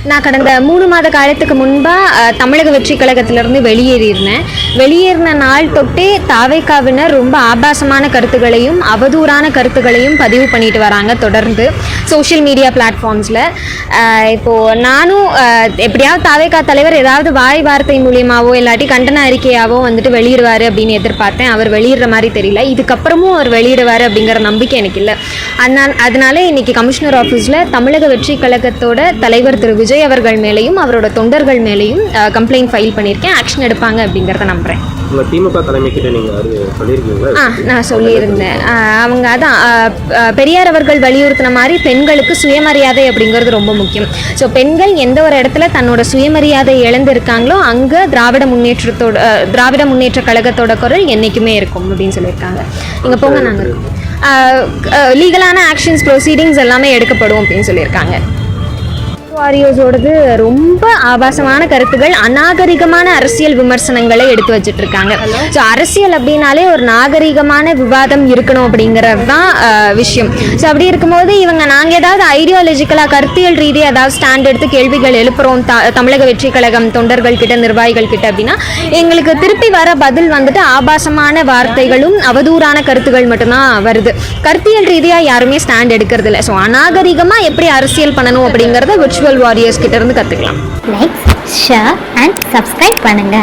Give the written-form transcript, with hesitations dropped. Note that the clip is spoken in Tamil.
நான் கடந்த 3 மாத காலத்துக்கு முன்பாக தமிழக வெற்றி கழகத்திலிருந்து வெளியேறின நாள் தொட்டே தாவேகாவினர் ரொம்ப ஆபாசமான கருத்துக்களையும் அவதூறான கருத்துக்களையும் பதிவு பண்ணிட்டு வராங்க தொடர்ந்து சோஷியல் மீடியா பிளாட்ஃபார்ம்ஸில். இப்போது நானும் எப்படியாவது தாவேகா தலைவர் ஏதாவது வாய் வார்த்தை மூலியமாவோ இல்லாட்டி கண்டன அறிக்கையாவோ வந்துட்டு வெளியிடுவார் அப்படின்னு எதிர்பார்த்தேன். அவர் வெளியிடுற மாதிரி தெரியல. இதுக்கப்புறமும் அவர் வெளியிடுவார் அப்படிங்கிற நம்பிக்கை எனக்கு இல்லை. அதனால இன்னைக்கு கமிஷனர் ஆஃபீஸில் தமிழக வெற்றி கழகத்தோட தலைவர் திரு விஜய் அவர்கள் மேலேயும் அவரோட தொண்டர்கள் மேலேயும் கம்ப்ளைண்ட் ஃபைல் பண்ணியிருக்கேன். ஆக்ஷன் எடுப்பாங்க அப்படிங்கிறத நம்புகிறேன். திமுக தலைமைக்கிட்ட நீங்கள் சொல்லியிருக்கீங்களா? நான் சொல்லியிருந்தேன். அவங்க அதான் பெரியார் அவர்கள் வலியுறுத்தின மாதிரி பெண்களுக்கு சுயமரியாதை அப்படிங்கிறது ரொம்ப முக்கியம். ஸோ பெண்கள் எந்த ஒரு இடத்துல தன்னோட சுயமரியாதை இழந்திருக்காங்களோ அங்கே திராவிட முன்னேற்ற கழகத்தோட குரல் என்றைக்குமே இருக்கும் அப்படின்னு சொல்லியிருக்காங்க. இங்கே போங்க, நாங்கள் இருக்கோம். லீகலான ஆக்ஷன்ஸ் ப்ரொசீடிங்ஸ் எல்லாமே எடுக்கப்படும் அப்படின்னு சொல்லியிருக்காங்க. வாரியோஸோடது ரொம்ப ஆபாசமான கருத்துக்கள், அநாகரிகமான அரசியல் விமர்சனங்களை எடுத்து வச்சுட்டு இருக்காங்க. ஸோ அரசியல் அப்படின்னாலே ஒரு நாகரிகமான விவாதம் இருக்கணும் அப்படிங்கிறது தான் விஷயம். ஸோ அப்படி இருக்கும்போது நாங்கள் ஏதாவது ஐடியாலஜிக்கலாக கருத்தியல் ரீதியாக ஏதாவது ஸ்டாண்ட் எடுத்து கேள்விகள் எழுப்புறோம் தமிழக வெற்றி கழகம் தொண்டர்கள் கிட்ட நிர்வாகிகள் கிட்ட அப்படின்னா எங்களுக்கு திருப்பி வர பதில் வந்துட்டு ஆபாசமான வார்த்தைகளும் அவதூறான கருத்துகள் மட்டும்தான் வருது. கருத்தியல் ரீதியாக யாருமே ஸ்டாண்ட் எடுக்கிறது இல்லை. ஸோ அநாகரிகமாக எப்படி அரசியல் பண்ணணும் அப்படிங்கிறத விர்ச்சுவல் வாரியர்ஸ் கிட்ட இருந்து கத்துக்கலாம். லைக், ஷேர் அண்ட் சப்ஸ்கிரைப் பண்ணுங்க.